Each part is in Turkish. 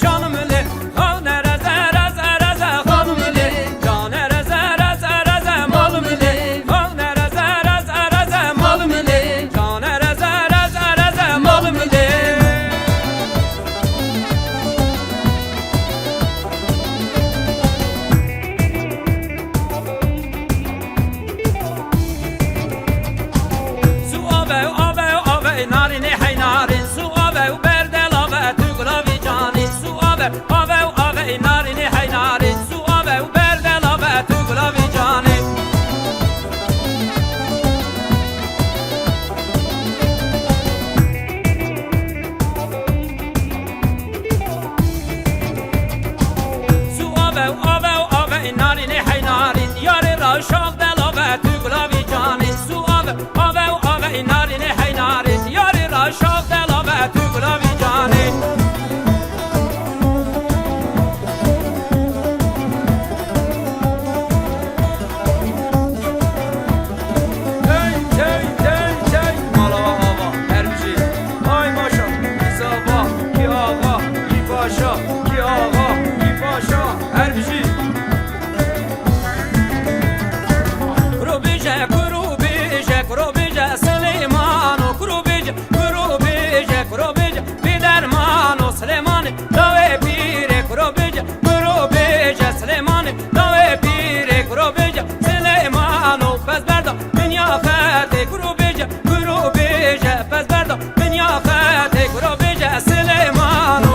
canım le Hane reze reze reze hanım le Cane reze reze reze malım le Hane reze reze reze malım le Cane reze reze reze malım le Su ave ave ave narini hey narin Su ave berdel ave tuglavi cani Su ave ave ave narini hey narin Su ave berdel ave tuglavi cani Su ave ave ave narini hey narin Yari raşak del ave tuglavi cani Su ave ave ave narini hey narin Yari raşak del ave tuglavi cani Hey hey hey hey Malava hava herbici Ay maşa İsava ki ağa ki paşa ki ağa ki paşa herbici Kurubije kurubije kurubije Süleymano kurubije kurubije kurubije Bidermano Süleymani dave pire kurubije kurubije Süleymani dave pire kurubije Süleymano pezberda dünya khate kurubije kurubije pezberda dünya khate kurubije Süleymano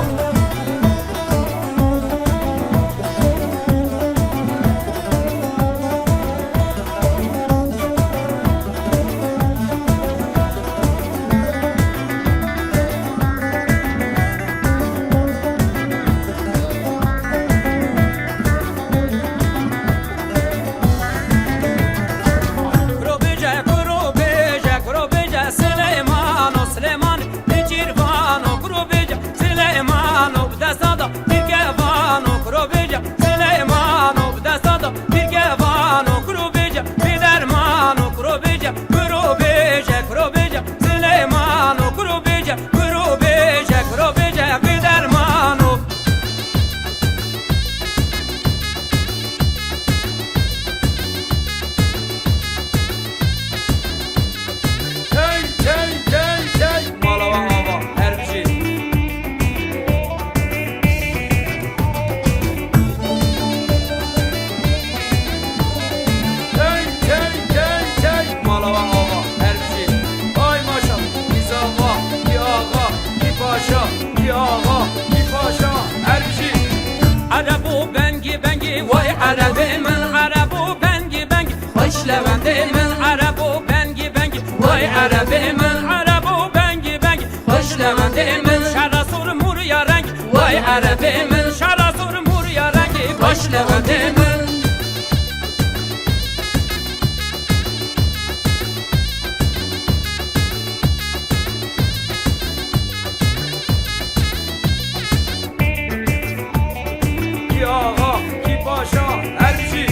Kurubije kurubije kurubije Süleymano Süleymani Nicirvano kurubije Süleymano bdesada Dirgevano kurubije Süleymano bdesada Dirgevano kurubije Bidermano kurubije kurubije kurubije Süleymano kurubije kurubije kurubije Bidermano Hey hey hey hey Malava hava herbici Hey hey hey hey Malava hava herbici Ay maşa İzava ki ağa ki paşa ki ağa ki paşa herbici Arabu bengi bengi vay arabimin Arabu bengi bengi Hoş levendimin Arabu bengi bengi Vay arabimin Arabu bengi bengi Hoş levendimin Şara sur murya rengi Vay arabimin Şara sur murya rengi Hoş levendimin Ki ağa ki paşa herbici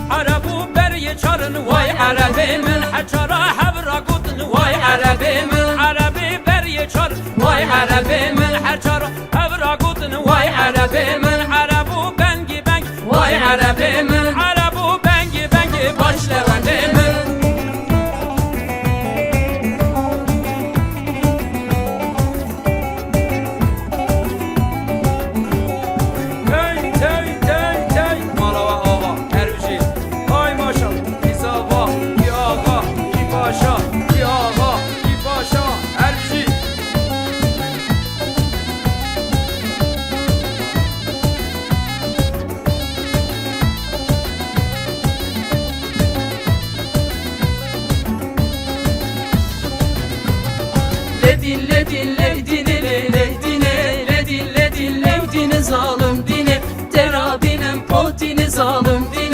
Arabu beriye çarın vay arabimin Haçara havra gudun vay arabimin Arabi beriye çarın vay arabimin Haçara havra gudun vay arabimin Arabu bengi bengi vay arabimin Arabu bengi bengi baş levendimin Hey hey hey hey Malava hava herbici Ay maşa İzava ki ağa ki paşa ki ağa ki paşa herbici Zalim dine, terabinin potini zalim dine